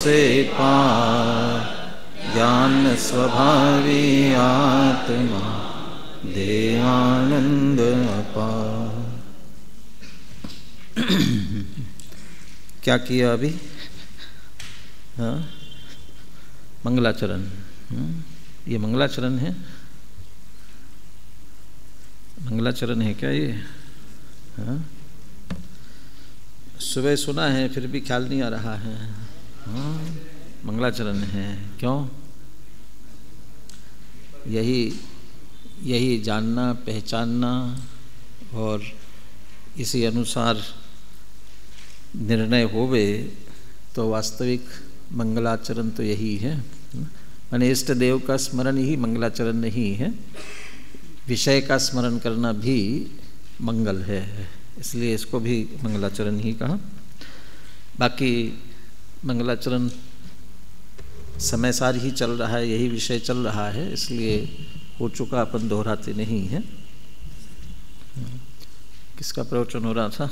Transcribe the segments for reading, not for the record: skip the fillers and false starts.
से पार ज्ञान स्वभावी आत्मा दे आनंद अपार। क्या किया अभी? हाँ, मंगलाचरण। ये मंगलाचरण है, मंगलाचरण है क्या ये? हाँ, सुबह सुना है फिर भी ख्याल नहीं आ रहा है। हाँ, मंगलाचरण है। क्यों? यही जानना पहचानना और इसी अनुसार निर्णय होवे तो वास्तविक मंगलाचरण तो यही है। माने इष्ट देव का स्मरण ही मंगलाचरण नहीं है, विषय का स्मरण करना भी मंगल है, इसलिए इसको भी मंगलाचरण ही कहा। बाकी मंगलाचरण समय सार ही चल रहा है, यही विषय चल रहा है, इसलिए हो चुका, अपन दोहराते नहीं हैं। किसका प्रवचन हो रहा था?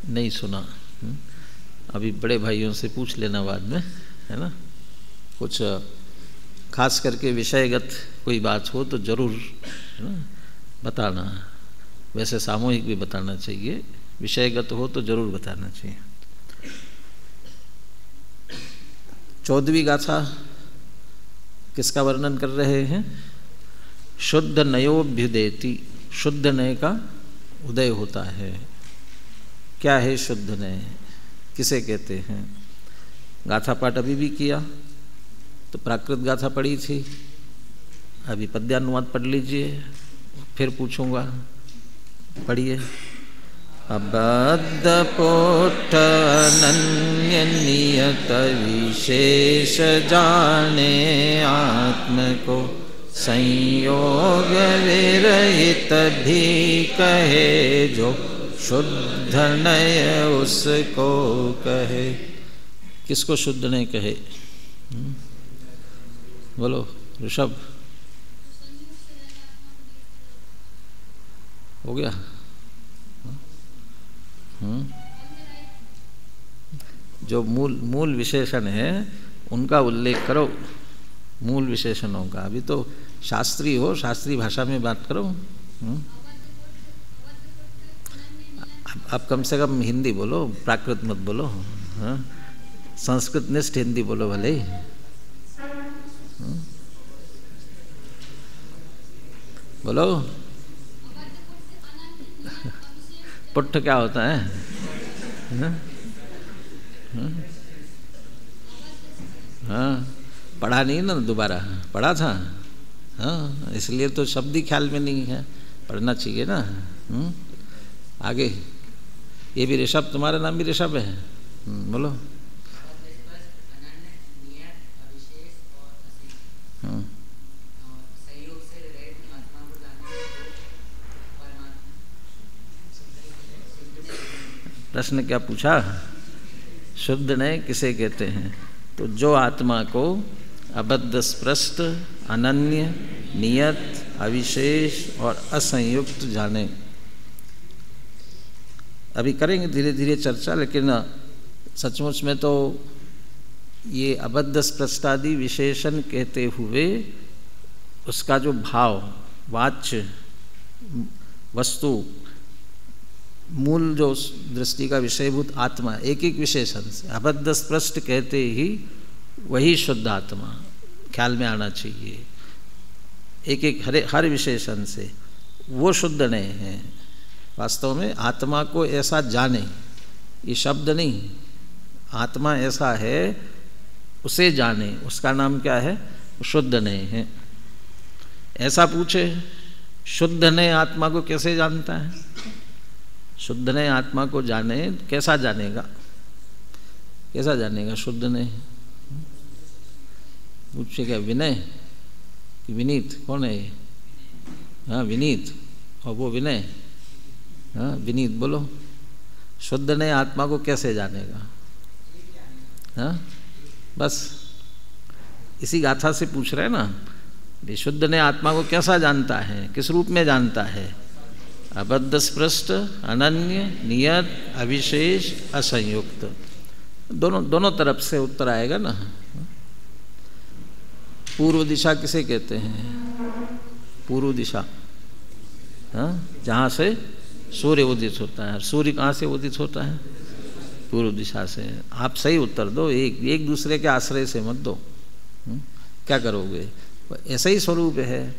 नहीं सुना। अभी बड़े भाइयों से पूछ लेना बाद में, है ना। कुछ खास करके विषयगत कोई बात हो तो जरूर, है ना, बताना। वैसे सामूहिक भी बताना चाहिए, विषयगत हो तो जरूर बताना चाहिए। 14वीं गाथा किसका वर्णन कर रहे हैं? शुद्ध नयोभ्युदेति। शुद्ध नय का उदय होता है। क्या है शुद्ध नय? किसे कहते हैं? गाथा पाठ अभी भी किया, तो प्राकृत गाथा पढ़ी थी, अभी पद्यानुवाद पढ़ लीजिए, फिर पूछूंगा। पढ़िए। अबद्ध पोठ अनन्य नियत विशेष जाने आत्म को, संयोग विरहित भी कहे जो शुद्ध नय उसको कहे। किसको शुद्ध नय कहे? बोलो ऋषभ। हो गया? जो मूल विशेषण है उनका उल्लेख करो, मूल विशेषणों का। अभी तो शास्त्री हो, शास्त्रीय भाषा में बात करो। अब कम से कम हिंदी बोलो, प्राकृत मत बोलो। हाँ, संस्कृत निष्ठ हिंदी बोलो भले। बोलो। पुट्ठ क्या होता है? हाँ, पढ़ा नहीं ना, दोबारा पढ़ा था। हाँ, इसलिए तो शब्द ही ख्याल में नहीं है, पढ़ना चाहिए ना। आगे। ये भी ऋषभ, तुम्हारा नाम भी ऋषभ है? बोलो। प्रश्न क्या पूछा? शुद्ध नय किसे कहते हैं? तो जो आत्मा को अबद्ध स्पृष्ट, अनन्य, नियत, अविशेष और असंयुक्त जाने। अभी करेंगे धीरे धीरे चर्चा, लेकिन सचमुच में तो ये अबद्ध स्पृष्टादि विशेषण कहते हुए उसका जो भाव, वाच्य, वस्तु, मूल जो दृष्टि का विषयभूत आत्मा, एक एक विशेषण से अबद्ध स्पृष्ट कहते ही वही शुद्ध आत्मा ख्याल में आना चाहिए। एक एक हर विशेषण से वो शुद्ध नहीं है। वास्तव में आत्मा को ऐसा जाने, ये शब्द नहीं, आत्मा ऐसा है उसे जाने, उसका नाम क्या है? शुद्ध नहीं है। ऐसा पूछे, शुद्ध ने आत्मा को कैसे जानता है? शुद्ध ने आत्मा को जाने, कैसा जानेगा? कैसा जानेगा शुद्ध ने? पूछेगा विनय कि विनीत? कौन है ये? हाँ, विनीत। और वो विनय? हाँ, विनीत बोलो। शुद्ध ने आत्मा को कैसे जानेगा? हाँ, बस इसी गाथा से पूछ रहे हैं ना। शुद्ध ने आत्मा को कैसा जानता है, किस रूप में जानता है? अबद्ध स्पृष्ट, अनन्य, नियत, अविशेष, असंयुक्त। दोनों तरफ से उत्तर आएगा ना। पूर्व दिशा किसे कहते हैं? पूर्व दिशा, हाँ, जहाँ से सूर्य उदित होता है। सूर्य कहाँ से उदित होता है? पूर्व दिशा से। आप सही उत्तर दो, एक दूसरे के आश्रय से मत दो। क्या करोगे? ऐसा ही स्वरूप है।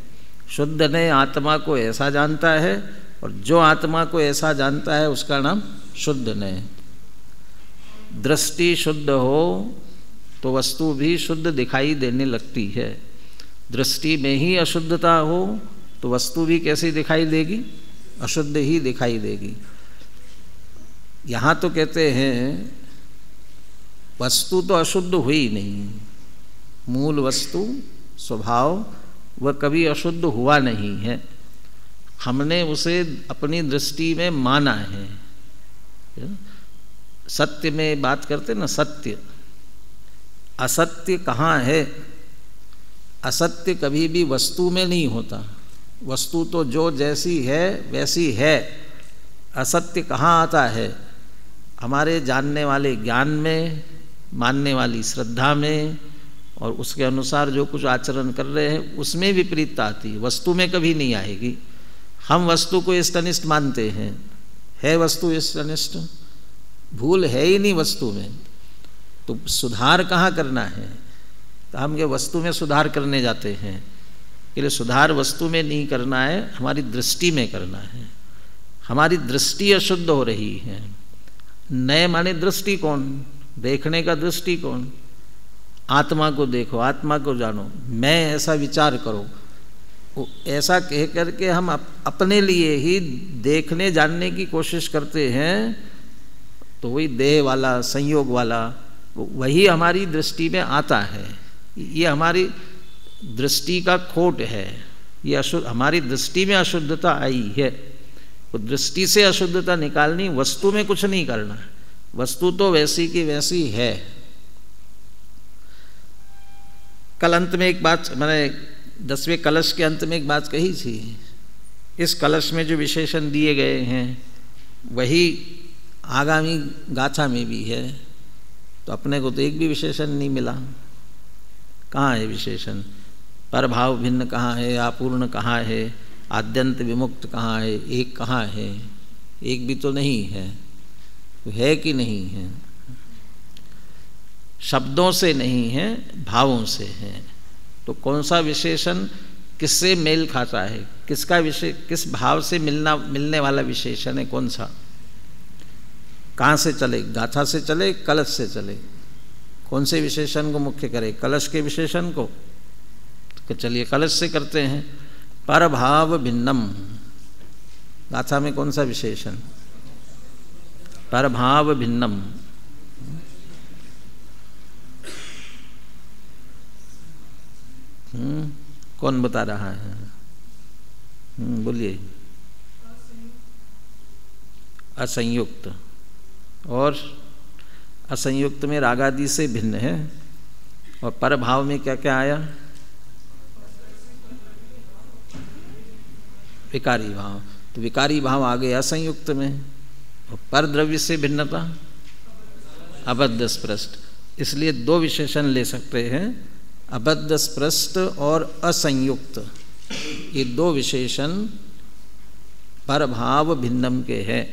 शुद्ध ने आत्मा को ऐसा जानता है, और जो आत्मा को ऐसा जानता है उसका नाम शुद्ध ने। दृष्टि शुद्ध हो तो वस्तु भी शुद्ध दिखाई देने लगती है। दृष्टि में ही अशुद्धता हो तो वस्तु भी कैसी दिखाई देगी? अशुद्ध ही दिखाई देगी। यहाँ तो कहते हैं वस्तु तो अशुद्ध हुई नहीं, मूल वस्तु स्वभाव वह कभी अशुद्ध हुआ नहीं है, हमने उसे अपनी दृष्टि में माना है। सत्य में बात करते ना, सत्य असत्य कहाँ है? असत्य कभी भी वस्तु में नहीं होता। वस्तु तो जो जैसी है वैसी है। असत्य कहाँ आता है? हमारे जानने वाले ज्ञान में, मानने वाली श्रद्धा में, और उसके अनुसार जो कुछ आचरण कर रहे हैं उसमें विपरीतता आती है। वस्तु में कभी नहीं आएगी। हम वस्तु को इष्टनिष्ठ मानते हैं, है वस्तु इष्टनिष्ठ? भूल है ही नहीं वस्तु में, तो सुधार कहाँ करना है? तो हम ये वस्तु में सुधार करने जाते हैं। इसलिए सुधार वस्तु में नहीं करना है, हमारी दृष्टि में करना है। हमारी दृष्टि अशुद्ध हो रही है। नए माने दृष्टिकोण, देखने का दृष्टिकोण। आत्मा को देखो, आत्मा को जानो, मैं ऐसा विचार करो, ऐसा कह करके हम अपने लिए ही देखने जानने की कोशिश करते हैं, तो वही देह वाला, संयोग वाला, वही हमारी दृष्टि में आता है। ये हमारी दृष्टि का खोट है। ये अशुद्ध, हमारी दृष्टि में अशुद्धता आई है। तो दृष्टि से अशुद्धता निकालनी, वस्तु में कुछ नहीं करना। वस्तु तो वैसी की वैसी है। कल अंत में एक बात, मैंने 10वें कलश के अंत में एक बात कही थी। इस कलश में जो विशेषण दिए गए हैं वही आगामी गाथा में भी है। तो अपने को तो एक भी विशेषण नहीं मिला। कहाँ है विशेषण? परभाव भिन्न कहाँ है? अपूर्ण कहाँ है? आद्यंत विमुक्त कहाँ है? एक कहाँ है? एक भी तो नहीं है। तो है कि नहीं है? शब्दों से नहीं है, भावों से है। तो कौन सा विशेषण किससे मेल खाता है? किसका विषय, किस भाव से मिलने वाला विशेषण है? कौन सा? कहाँ से चले? गाथा से चले, कलश से चले? कौन से विशेषण को मुख्य करे? कलश के विशेषण को? तो चलिए कलश से करते हैं। परभाव भिन्नम, गाथा में कौन सा विशेषण? परभाव भिन्नम। कौन बता रहा है? बोलिए। असंयुक्त। और असंयुक्त में रागादि से भिन्न है। और परभाव में क्या क्या आया? विकारी भाव। तो विकारी भाव आ गए असंयुक्त में। और पर द्रव्य से भिन्नता अबद्ध स्पृष्ट। इसलिए दो विशेषण ले सकते हैं, अबद्ध स्पृष्ट और असंयुक्त। ये दो विशेषण परभाव भिन्नम के हैं।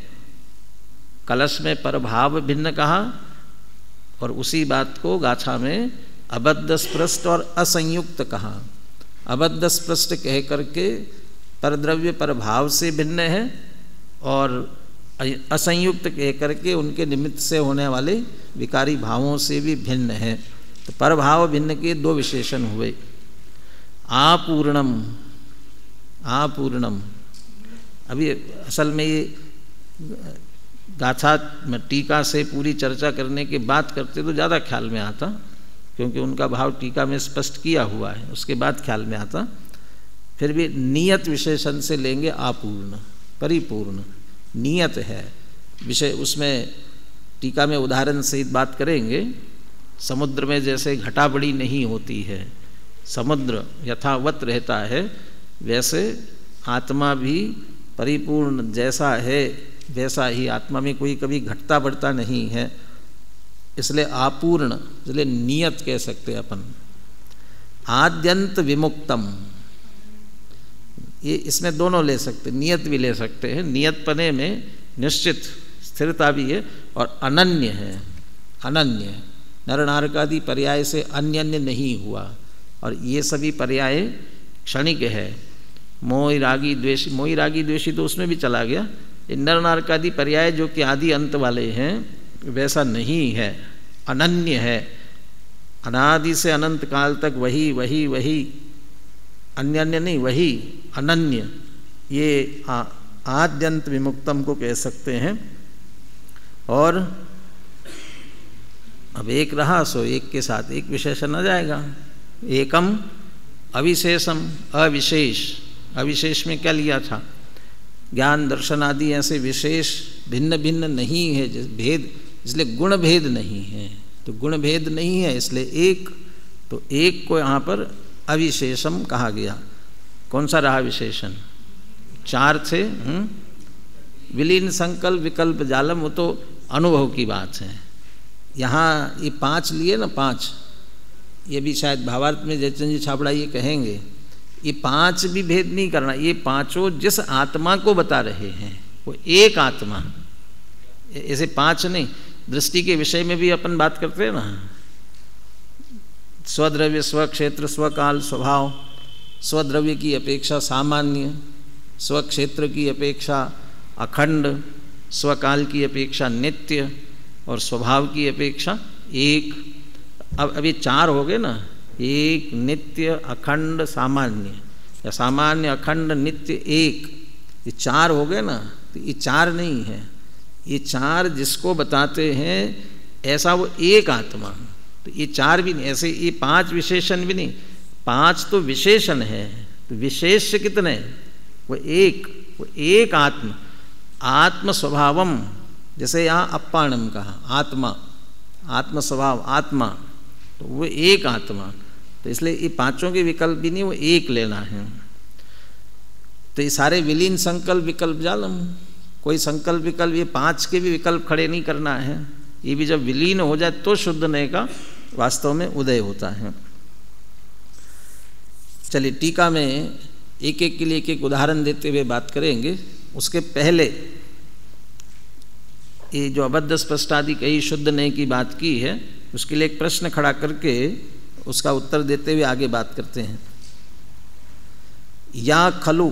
कलश में परभाव भिन्न कहा, और उसी बात को गाथा में अबद्ध स्पृष्ट और असंयुक्त कहा। अबद्ध स्पृष्ट कह करके परद्रव्य परभाव से भिन्न है, और असंयुक्त कह करके उनके निमित्त से होने वाले विकारी भावों से भी भिन्न है। तो परभाव भिन्न के दो विशेषण हुए। आपूर्णम, आपूर्णम। अभी असल में ये गाथा में टीका से पूरी चर्चा करने के बाद करते तो ज़्यादा ख्याल में आता, क्योंकि उनका भाव टीका में स्पष्ट किया हुआ है, उसके बाद ख्याल में आता। फिर भी नियत विशेषण से लेंगे आपूर्ण, परिपूर्ण। नियत है विषय, उसमें टीका में उदाहरण सहित बात करेंगे। समुद्र में जैसे घटा बड़ी नहीं होती है, समुद्र यथावत रहता है, वैसे आत्मा भी परिपूर्ण जैसा है वैसा ही, आत्मा में कोई कभी घटता बढ़ता नहीं है। इसलिए अपूर्ण, इसलिए नियत कह सकते अपन। आद्यंत विमुक्तम, ये इसमें दोनों ले सकते, नियत भी ले सकते हैं। नियत पने में निश्चित स्थिरता भी है और अनन्य है। अनन्य नर नारकादि पर्याय से अन्य नहीं हुआ, और ये सभी पर्याय क्षणिक है। मोह रागी द्वेषी, मोही रागी द्वेषी तो उसमें भी चला गया। ये नर नारकादि पर्याय जो कि आदि अंत वाले हैं वैसा नहीं है, अनन्य है। अनादि से अनंत काल तक वही वही वही, अन्य अन्य नहीं, वही अनन्य। ये आद्यंत विमुक्तम को कह सकते हैं। और अब एक रहा सो एक के साथ एक विशेषण आ जाएगा। एकम अविशेषम, अविशेष। अविशेष में क्या लिया था? ज्ञान दर्शन आदि ऐसे विशेष भिन्न भिन्न नहीं है, भेद, इसलिए गुण भेद नहीं है। तो गुण भेद नहीं है इसलिए एक, तो एक को यहाँ पर अविशेषम कहा गया। कौन सा रहा विशेषण? चार थे, विलीन संकल्प विकल्प जालम, वो तो अनुभव की बात है। यहाँ ये 5 लिए ना, 5, ये भी शायद भावार्थ में जयचंद जी छाबड़ा ये कहेंगे, ये 5 भी भेद नहीं करना। ये पांचों जिस आत्मा को बता रहे हैं वो एक आत्मा, ऐसे 5 नहीं। दृष्टि के विषय में भी अपन बात करते हैं ना, स्वद्रव्य, स्वक्षेत्र, स्वकाल, स्वभाव। स्वद्रव्य की अपेक्षा सामान्य, स्वक्षेत्र की अपेक्षा अखंड, स्वकाल की अपेक्षा नित्य, और स्वभाव की अपेक्षा एक। अब अभी 4 हो गए ना, एक, नित्य, अखंड, सामान्य, या सामान्य, अखंड, नित्य, एक। ये 4 हो गए ना। तो ये 4 नहीं है, ये 4 जिसको बताते हैं ऐसा वो एक आत्मा। तो ये 4 भी नहीं, ऐसे ये 5 विशेषण भी नहीं, 5 तो विशेषण है। तो विशेष कितने? वो एक आत्मा। आत्म स्वभावम, जैसे यहाँ अप्पाणम कहा, आत्मा, आत्म स्वभाव, आत्मा, तो वो एक आत्मा। तो इसलिए ये 5 के विकल्प भी नहीं, वो एक लेना है। तो ये सारे विलीन संकल्प विकल्प जालम, कोई संकल्प विकल्प, ये 5 के भी विकल्प खड़े नहीं करना है। ये भी जब विलीन हो जाए तो शुद्ध नय का वास्तव में उदय होता है। चलिए टीका में एक एक के लिए एक एक उदाहरण देते हुए बात करेंगे। उसके पहले ये जो अबद्ध स्पष्टादि कही शुद्ध नय की बात की है, उसके लिए एक प्रश्न खड़ा करके उसका उत्तर देते हुए आगे बात करते हैं। या खलु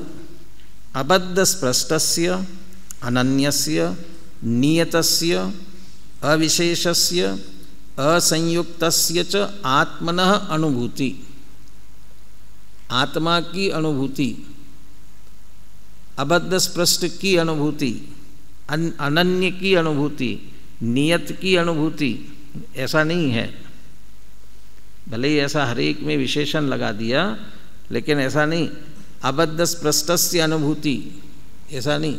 अबद्ध स्पष्टस्य अनन्यस्य नियतस्य अविशेषस्य असंयुक्तस्य च आत्मनः अनुभूति। आत्मा की अनुभूति, अबद्ध स्पष्ट की अनुभूति, अनन्य की अनुभूति, नियत की अनुभूति, ऐसा नहीं है। भले ही ऐसा हर एक में विशेषण लगा दिया, लेकिन ऐसा नहीं। अबद्ध स्पष्टस्य अनुभूति, ऐसा नहीं।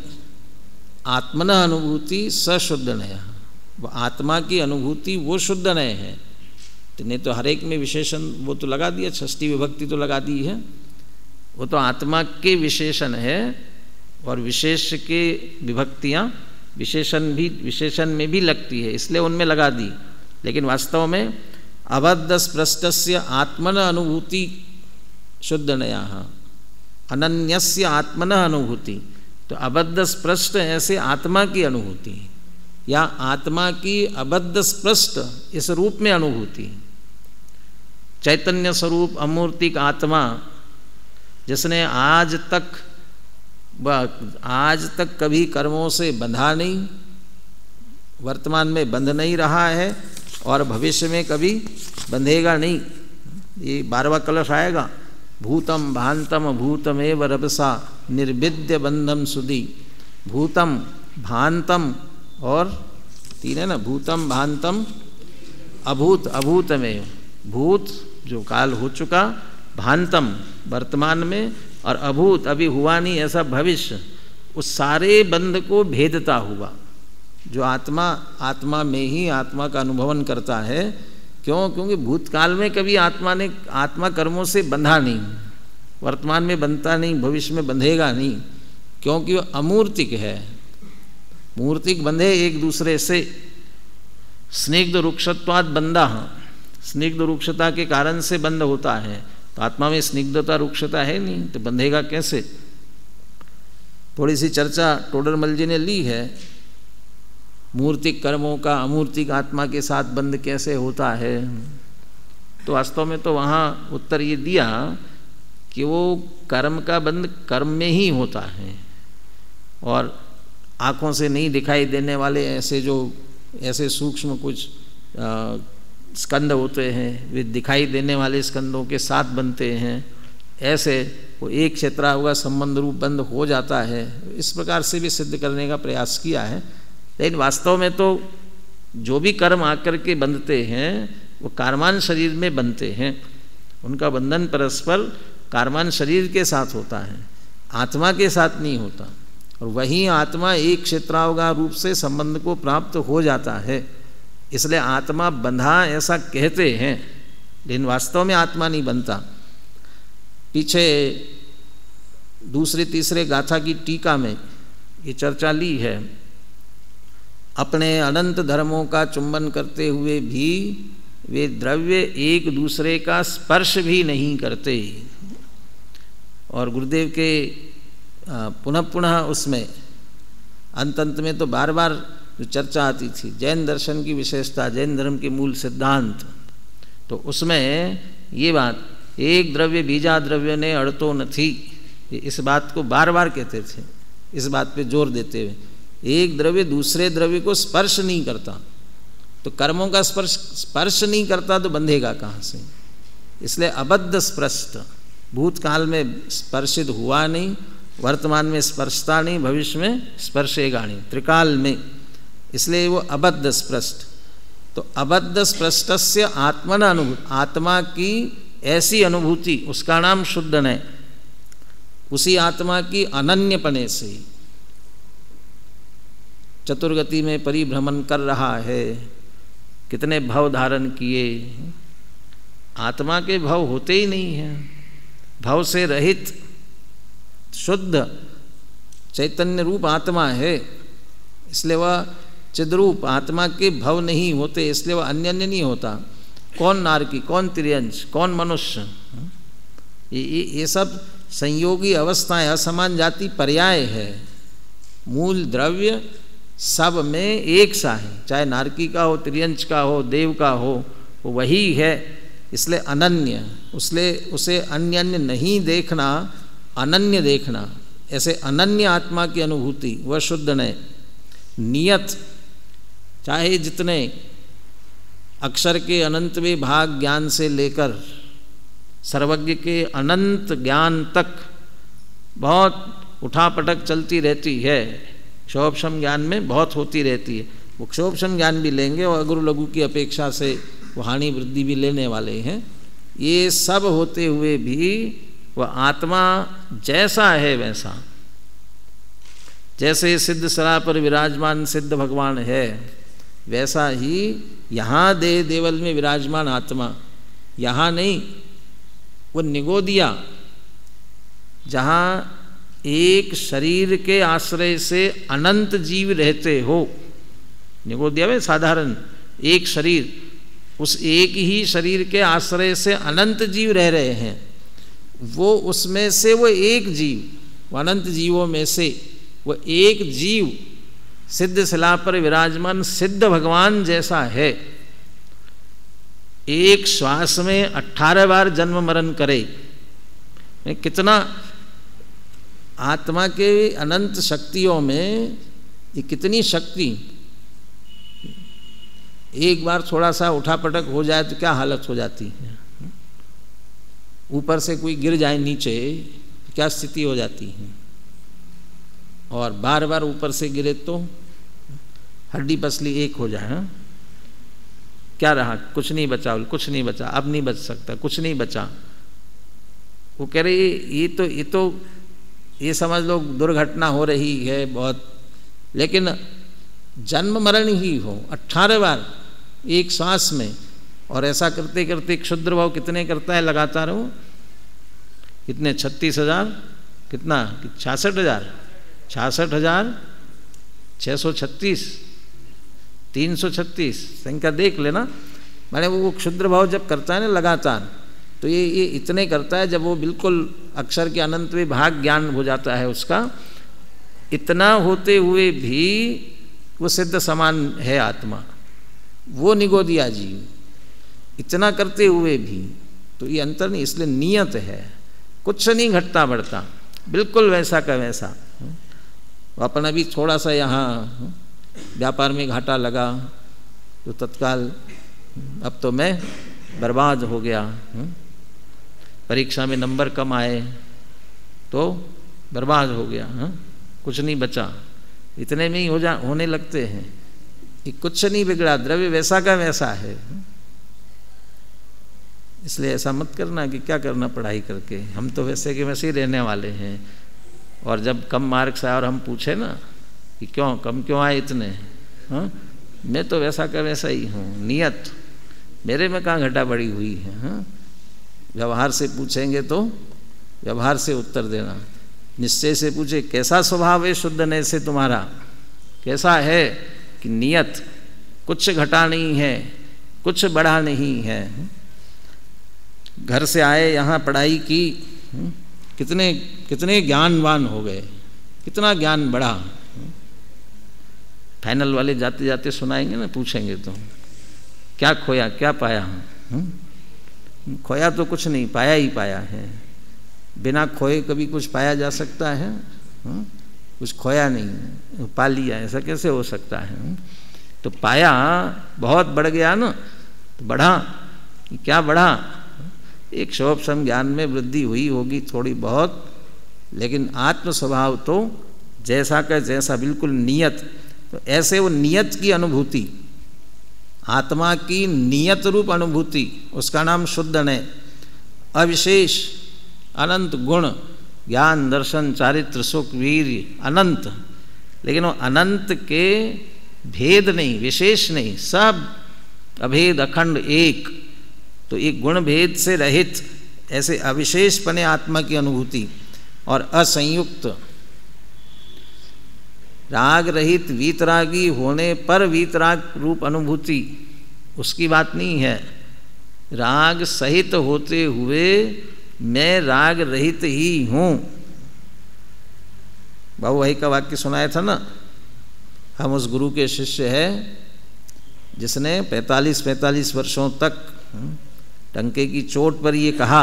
आत्मना अनुभूति सशुद्ध नय, वो आत्मा की अनुभूति वो शुद्ध नय है। तो नहीं तो हर एक में विशेषण वो तो लगा दिया, षष्ठी विभक्ति तो लगा दी है। वो तो आत्मा के विशेषण है, और विशेष के विभक्तियाँ विशेषण में भी लगती है, इसलिए उनमें लगा दी। लेकिन वास्तव में अबद्ध स्पष्टस्य आत्मन अनुभूति शुद्ध नया, अनन्यस्य आत्मन अनुभूति। तो अबद्ध स्पष्ट ऐसे आत्मा की अनुभूति, या आत्मा की अबद्ध स्पष्ट इस रूप में अनुभूति। चैतन्य स्वरूप अमूर्तिक आत्मा, जिसने आज तक कभी कर्मों से बंधा नहीं, वर्तमान में बंध नहीं रहा है, और भविष्य में कभी बंधेगा नहीं। ये 12वां कलश आएगा। भूतम भांतम भूतमेव रभसा निर्विद्य बंधम सुधी। भूतम भांतम और 3 है ना, भूतम भांतम अभूत, अभूतमेव, भूत जो काल हो चुका, भांतम वर्तमान में, और अभूत अभी हुआ नहीं ऐसा भविष्य। उस सारे बंध को भेदता हुआ जो आत्मा में ही आत्मा का अनुभवन करता है। क्यों? क्योंकि भूतकाल में कभी आत्मा कर्मों से बंधा नहीं, वर्तमान में बंधता नहीं, भविष्य में बंधेगा नहीं, क्योंकि वो अमूर्तिक है। मूर्तिक बंधे एक दूसरे से, स्निग्ध रुक्षत्वात् बंधः, स्निग्ध रुक्षता के कारण से बंध होता है। तो आत्मा में स्निग्धता रुक्षता है नहीं, तो बंधेगा कैसे? थोड़ी सी चर्चा टोडरमल जी ने ली है, मूर्तिक कर्मों का अमूर्तिक आत्मा के साथ बंध कैसे होता है। तो वास्तव में तो वहाँ उत्तर ये दिया कि वो कर्म का बंध कर्म में ही होता है, और आँखों से नहीं दिखाई देने वाले ऐसे सूक्ष्म कुछ स्कंद होते हैं, वे दिखाई देने वाले स्कंदों के साथ बनते हैं, ऐसे वो एक क्षेत्र होगा संबंध रूप बंध हो जाता है। इस प्रकार से भी सिद्ध करने का प्रयास किया है। लेकिन वास्तव में तो जो भी कर्म आकर के बंधते हैं वो कार्मान शरीर में बनते हैं, उनका बंधन परस्पर कार्मान शरीर के साथ होता है, आत्मा के साथ नहीं होता। और वही आत्मा एक क्षेत्रावगा रूप से संबंध को प्राप्त हो जाता है, इसलिए आत्मा बंधा ऐसा कहते हैं, लेकिन वास्तव में आत्मा नहीं बनता। पीछे दूसरे तीसरे गाथा की टीका में ये चर्चा ली है, अपने अनंत धर्मों का चुंबन करते हुए भी वे द्रव्य एक दूसरे का स्पर्श भी नहीं करते। और गुरुदेव के पुनः पुनः उसमें अंत में तो बार बार जो चर्चा आती थी जैन दर्शन की विशेषता, जैन धर्म के मूल सिद्धांत, तो उसमें ये बात, एक द्रव्य बीजा द्रव्य ने अड़तो न थी, इस बात को बार बार कहते थे, इस बात पे जोर देते हुए एक द्रव्य दूसरे द्रव्य को स्पर्श नहीं करता। तो कर्मों का स्पर्श नहीं करता तो बंधेगा कहाँ से? इसलिए अबद्ध स्पृष्ट, भूतकाल में स्पर्शित हुआ नहीं, वर्तमान में स्पर्शता नहीं, भविष्य में स्पर्शेगा नहीं, त्रिकाल में, इसलिए वो अबद्ध स्पृष्ट। तो अबद्ध स्पृष्टस्य आत्मन अनुभूति, आत्मा की ऐसी अनुभूति, उसका नाम शुद्ध है, उसी आत्मा की अनन्यपने से चतुर्गति में परिभ्रमण कर रहा है, कितने भव धारण किए, आत्मा के भव होते ही नहीं हैं, भव से रहित शुद्ध चैतन्य रूप आत्मा है, इसलिए वह चिद्रूप, आत्मा के भव नहीं होते, इसलिए वह अन्य नहीं होता। कौन नारकी, कौन त्रियंश, कौन मनुष्य, ये सब संयोगी अवस्थाएं, असमान जाति पर्याय है। मूल द्रव्य सब में एक सा है, चाहे नारकी का हो, त्रियंश का हो, देव का हो, वो वही है, इसलिए अनन्य, उसे अन्य अन्य नहीं देखना, अनन्य देखना, ऐसे अनन्य आत्मा की अनुभूति वह शुद्ध ने नियत, चाहे जितने अक्षर के अनंतवें भाग ज्ञान से लेकर सर्वज्ञ के अनंत ज्ञान तक बहुत उठापटक चलती रहती है, क्षोभशम ज्ञान में बहुत होती रहती है। वो क्षोभशम ज्ञान भी लेंगे और अगुरु लघु की अपेक्षा से वो हानि वृद्धि भी लेने वाले हैं। ये सब होते हुए भी वह आत्मा जैसा है वैसा, जैसे सिद्ध सरा पर विराजमान सिद्ध भगवान है, वैसा ही यहाँ देह देवल में विराजमान आत्मा, यहाँ नहीं, वो निगोदिया, जहाँ एक शरीर के आश्रय से अनंत जीव रहते हो। निगोदिया में साधारण एक शरीर, उस एक ही शरीर के आश्रय से अनंत जीव रह रहे हैं, वो उसमें से वो एक जीव, अनंत जीवों में से वो एक जीव सिद्ध शिला पर विराजमान सिद्ध भगवान जैसा है। एक श्वास में 18 बार जन्म मरण करे, कितना आत्मा के अनंत शक्तियों में ये कितनी शक्ति, एक बार थोड़ा सा उठापटक हो जाए तो क्या हालत हो जाती है, ऊपर से कोई गिर जाए नीचे क्या स्थिति हो जाती है, और बार बार ऊपर से गिरे तो हड्डी पसली एक हो जाए। हाँ? क्या रहा, कुछ नहीं बचा, कुछ नहीं बचा, अब नहीं बच सकता, कुछ नहीं बचा। वो कह रहे ये समझ लो दुर्घटना हो रही है बहुत, लेकिन जन्म मरण ही हो 18 बार एक सांस में, और ऐसा करते करते क्षुद्र भाव कितने करता है लगातार वो, कितने 36,000, कितना 66,000, 66,636, 336 संख्या देख लेना। माने वो क्षुद्र भाव जब करता है ना लगातार, तो ये इतने करता है जब वो बिल्कुल अक्षर के अनंतवें भाग ज्ञान हो जाता है उसका। इतना होते हुए भी वो सिद्ध समान है आत्मा, वो निगोदिया जीव, इतना करते हुए भी। तो ये अंतर नहीं, इसलिए नियत है, कुछ नहीं घटता बढ़ता, बिल्कुल वैसा का वैसा। अपन अभी थोड़ा सा यहाँ व्यापार में घाटा लगा तो तत्काल अब तो मैं बर्बाद हो गया, परीक्षा में नंबर कम आए तो बर्बाद हो गया, कुछ नहीं बचा, इतने में ही होने लगते हैं। ये कुछ नहीं बिगड़ा, द्रव्य वैसा का वैसा है। इसलिए ऐसा मत करना कि क्या करना पढ़ाई करके, हम तो वैसे के वैसे ही रहने वाले हैं। और जब कम मार्क्स आए और हम पूछे ना कि क्यों कम क्यों आए इतने, हाँ मैं तो वैसा का वैसा ही हूँ, नियत मेरे में कहाँ घटा बढ़ी हुई है। हाँ व्यवहार से पूछेंगे तो व्यवहार से उत्तर देना, निश्चय से पूछे कैसा स्वभाव है शुद्ध ने से तुम्हारा, कैसा है कि नियत, कुछ घटा नहीं है, कुछ बढ़ा नहीं है। घर से आए यहाँ पढ़ाई की, कितने कितने ज्ञानवान हो गए, कितना ज्ञान बढ़ा। फाइनल वाले जाते जाते सुनाएंगे ना, पूछेंगे तो क्या खोया क्या पाया। खोया तो कुछ नहीं, पाया ही पाया है। बिना खोए कभी कुछ पाया जा सकता है? कुछ खोया नहीं, पा लिया, ऐसा कैसे हो सकता है? तो पाया बहुत बढ़ गया ना, तो बढ़ा, क्या बढ़ा? एक शोभसम ज्ञान में वृद्धि हुई होगी थोड़ी बहुत, लेकिन आत्म स्वभाव तो जैसा का जैसा, बिल्कुल नियत। तो ऐसे वो नियत की अनुभूति, आत्मा की नियत रूप अनुभूति, उसका नाम शुद्ध ने। अविशेष अनंत गुण, ज्ञान दर्शन चारित्र सुख वीर्य अनंत, लेकिन वो अनंत के भेद नहीं, विशेष नहीं, सब अभेद अखंड एक। तो एक गुण भेद से रहित ऐसे अविशेषपने आत्मा की अनुभूति। और असंयुक्त राग रहित वीतरागी होने पर वीतराग रूप अनुभूति, उसकी बात नहीं है। राग सहित होते हुए मैं राग रहित ही हूँ। बाबू भाई का वाक्य सुनाया था ना, हम उस गुरु के शिष्य हैं जिसने 45 वर्षों तक टंके की चोट पर ये कहा,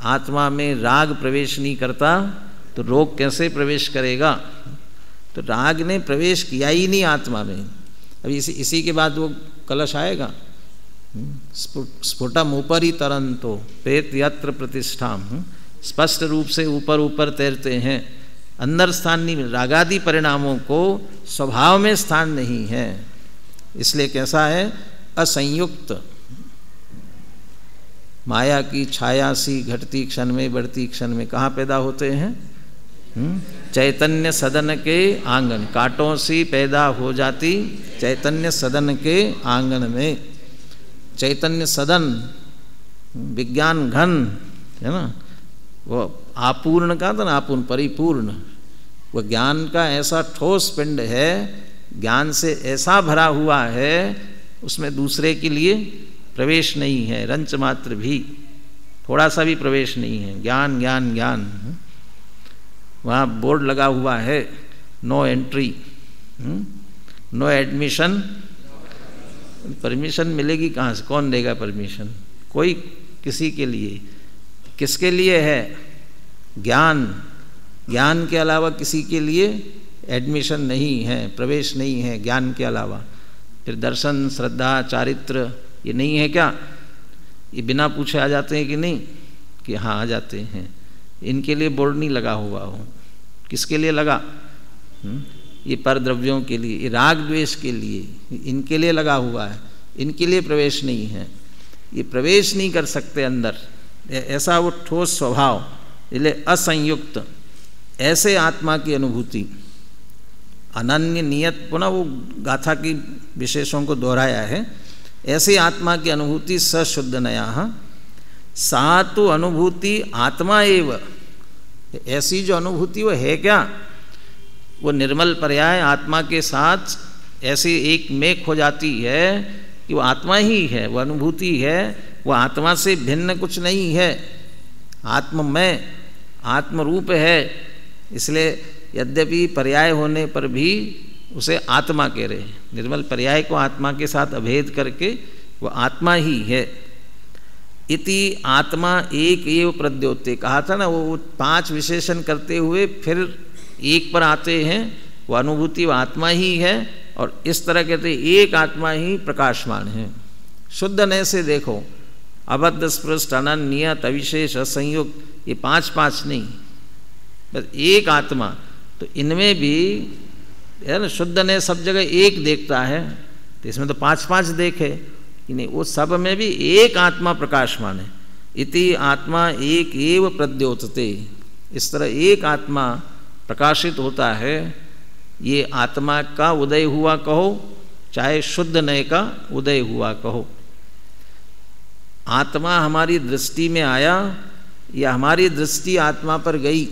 आत्मा में राग प्रवेश नहीं करता तो रोग कैसे प्रवेश करेगा। तो राग ने प्रवेश किया ही नहीं आत्मा में। अभी इसी के बाद वो कलश आएगा, स्फुटम ऊपरी तरंतो प्रेत यत्र प्रतिष्ठाम, स्पष्ट रूप से ऊपर ऊपर तैरते हैं, अंदर स्थान नहीं। रागादि परिणामों को स्वभाव में स्थान नहीं है। इसलिए कैसा है? असंयुक्त, माया की छाया सी घटती क्षण में बढ़ती क्षण में। कहाँ पैदा होते हैं? चैतन्य सदन के आंगन, कांटों सी पैदा हो जाती चैतन्य सदन के आंगन में। चैतन्य सदन विज्ञान घन है ना, वो आपूर्ण का था ना, आपूर्ण परिपूर्ण, वो ज्ञान का ऐसा ठोस पिंड है, ज्ञान से ऐसा भरा हुआ है, उसमें दूसरे के लिए प्रवेश नहीं है, रंच मात्र भी, थोड़ा सा भी प्रवेश नहीं है। ज्ञान ज्ञान ज्ञान। वहाँ बोर्ड लगा हुआ है, no entry, no admission. Permission मिलेगी कहाँ से? कौन देगा परमिशन? कोई किसी के लिए। किसके लिए है? ज्ञान। ज्ञान के अलावा किसी के लिए एडमिशन नहीं है, प्रवेश नहीं है ज्ञान के अलावा। फिर दर्शन श्रद्धा चारित्र ये नहीं है क्या? ये बिना पूछे आ जाते हैं कि नहीं? कि हाँ आ जाते हैं। इनके लिए बोर्ड नहीं लगा हुआ हो। किसके लिए लगा? ये परद्रव्यों के लिए, ये राग द्वेष के लिए, इनके लिए लगा हुआ है। इनके लिए प्रवेश नहीं है, ये प्रवेश नहीं कर सकते अंदर, ऐसा वो ठोस स्वभाव। इसलिए असंयुक्त ऐसे आत्मा की अनुभूति, अनन्य नियत, पुनः वो गाथा की विशेषों को दोहराया है। ऐसी आत्मा की अनुभूति सशुद्ध नया, सा तो अनुभूति आत्मा एव। ऐसी जो अनुभूति वो है क्या? वो निर्मल पर्याय आत्मा के साथ ऐसे एक में खो जाती है कि वो आत्मा ही है, वो अनुभूति है, वो आत्मा से भिन्न कुछ नहीं है, आत्ममय आत्मरूप है। इसलिए यद्यपि पर्याय होने पर भी उसे आत्मा कह रहे हैं। निर्मल पर्याय को आत्मा के साथ अभेद करके वो आत्मा ही है। इति आत्मा एक एव प्रद्योते, कहा था ना, वो 5 विशेषण करते हुए फिर एक पर आते हैं। वो अनुभूति वो आत्मा ही है और इस तरह कहते एक आत्मा ही प्रकाशमान है। शुद्ध नय से देखो, अबद्ध स्पृष्ट अनन्य नियत अविशेष असंयुक्त, ये 5 नहीं, बस एक आत्मा। तो इनमें भी है ना, शुद्ध नय सब जगह एक देखता है, तो इसमें तो 5 देखे कि नहीं, वो सब में भी एक आत्मा प्रकाशमान है। इति आत्मा एक एव प्रद्योतते, इस तरह एक आत्मा प्रकाशित होता है। ये आत्मा का उदय हुआ कहो, चाहे शुद्ध नय का उदय हुआ कहो। आत्मा हमारी दृष्टि में आया या हमारी दृष्टि आत्मा पर गई,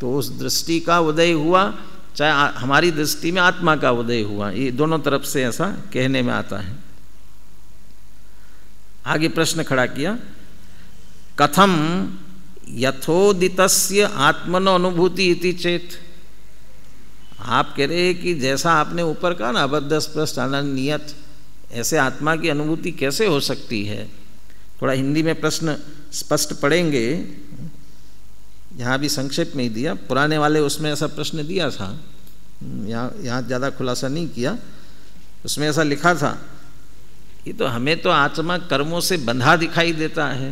तो उस दृष्टि का उदय हुआ, चाहे हमारी दृष्टि में आत्मा का उदय हुआ, ये दोनों तरफ से ऐसा कहने में आता है। आगे प्रश्न खड़ा किया, कथम यथोदितस्य आत्मनो अनुभूति इति चेत। आप कह रहे हैं कि जैसा आपने ऊपर कहा ना, अबद्ध स्पष्ट अनन्य नियत, ऐसे आत्मा की अनुभूति कैसे हो सकती है। थोड़ा हिंदी में प्रश्न स्पष्ट पढ़ेंगे, यहाँ भी संक्षेप में ही दिया, पुराने वाले उसमें ऐसा प्रश्न दिया था, यहाँ ज़्यादा खुलासा नहीं किया। उसमें ऐसा लिखा था, ये तो हमें तो आत्मा कर्मों से बंधा दिखाई देता है,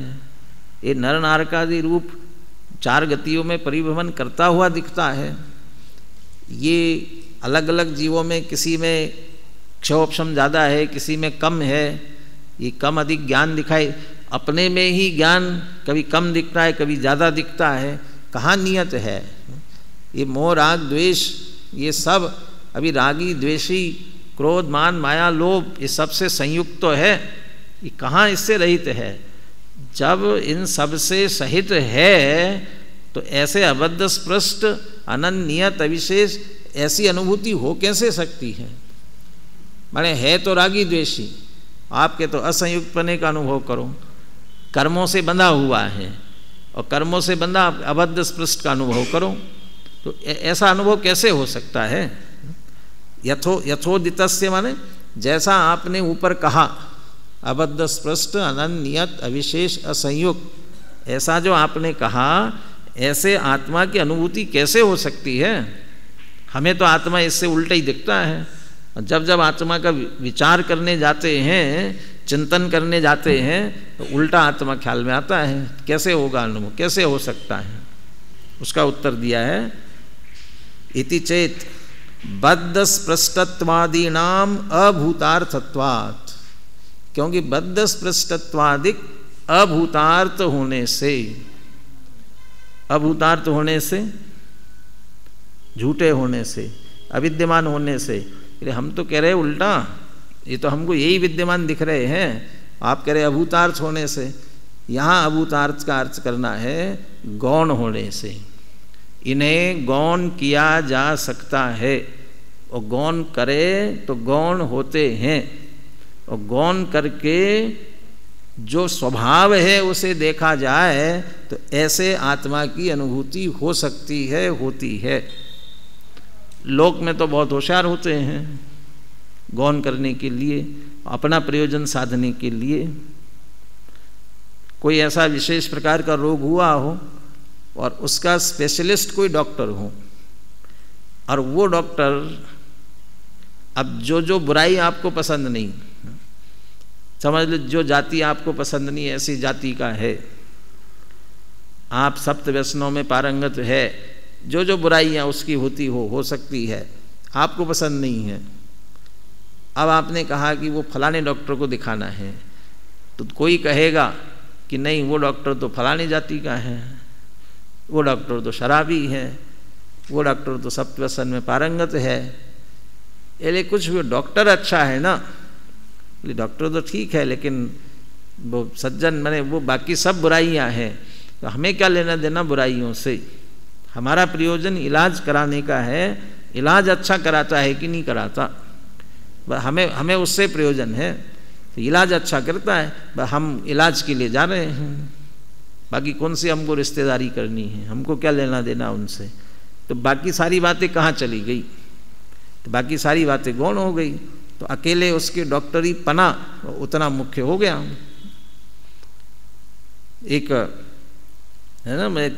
ये नर नारकादि रूप 4 गतियों में परिभ्रमण करता हुआ दिखता है। ये अलग अलग जीवों में किसी में क्षोभक्षम ज़्यादा है, किसी में कम है, ये कम अधिक ज्ञान दिखाई, अपने में ही ज्ञान कभी कम दिखता है, कभी ज़्यादा दिखता है। कहाँ नियत है? ये मोह राग द्वेष, ये सब अभी रागी द्वेषी क्रोध मान माया लोभ, ये सब से संयुक्त तो है, ये कहाँ इससे रहित है। जब इन सब से सहित है तो ऐसे अबद्ध स्पृष्ट अनन्य नियत अविशेष ऐसी अनुभूति हो कैसे सकती है। माने है तो रागी द्वेषी, आपके तो असंयुक्त पने का अनुभव करो, कर्मों से बंधा हुआ है और कर्मों से बंधा अबद्ध स्पृष्ट का अनुभव करो, तो ऐसा अनुभव कैसे हो सकता है। यथोदितस्य माने जैसा आपने ऊपर कहा, अबद्ध स्पृष्ट अनन्य नियत अविशेष असंयुक्त, ऐसा जो आपने कहा, ऐसे आत्मा की अनुभूति कैसे हो सकती है। हमें तो आत्मा इससे उल्टा ही दिखता है। जब जब आत्मा का विचार करने जाते हैं, चिंतन करने जाते हैं, तो उल्टा आत्मा ख्याल में आता है। कैसे होगा अनुभव, कैसे हो सकता है। उसका उत्तर दिया है, इति चेत बद्ध स्पृष्टत्वादीनाम अभूतार्थत्वात्, क्योंकि बद्ध स्पृष्टत्वादिक अभूतार्थ होने से, अभूतार्थ होने से, झूठे होने से, अविद्यमान होने से। हम तो कह रहे हैं उल्टा, ये तो हमको यही विद्यमान दिख रहे हैं, आप कह रहे अभूतार्थ होने से। यहाँ अभूतार्थ का अर्थ करना है गौण होने से। इन्हें गौण किया जा सकता है, और गौण करे तो गौण होते हैं, और गौण करके जो स्वभाव है उसे देखा जाए तो ऐसे आत्मा की अनुभूति हो सकती है, होती है। लोक में तो बहुत होशियार होते हैं गौण करने के लिए, अपना प्रयोजन साधने के लिए। कोई ऐसा विशेष प्रकार का रोग हुआ हो और उसका स्पेशलिस्ट कोई डॉक्टर हो, और वो डॉक्टर अब जो बुराई आपको पसंद नहीं, समझ लो जो जाति आपको पसंद नहीं ऐसी जाति का है, आप सप्त व्यसनों में पारंगत है, जो बुराइयाँ उसकी होती हो सकती है, आपको पसंद नहीं है। अब आपने कहा कि वो फलाने डॉक्टर को दिखाना है, तो कोई कहेगा कि नहीं वो डॉक्टर तो फलानी जाति का है, वो डॉक्टर तो शराबी है, वो डॉक्टर तो सप्त व्यसन में पारंगत है। ये कुछ भी डॉक्टर अच्छा है ना, डॉक्टर तो ठीक है, लेकिन वो सज्जन माने वो बाकी सब बुराइयां हैं, तो हमें क्या लेना देना बुराइयों से। हमारा प्रयोजन इलाज कराने का है, इलाज अच्छा कराता है कि नहीं कराता। हमें उससे प्रयोजन है, तो इलाज अच्छा करता है, हम इलाज के लिए जा रहे हैं, बाकी कौन सी हमको रिश्तेदारी करनी है, हमको क्या लेना देना उनसे। तो बाकी सारी बातें कहाँ चली गई, तो बाकी सारी बातें गौण हो गई। तो अकेले उसके डॉक्टरी पना उतना मुख्य हो गया। एक है ना, मैं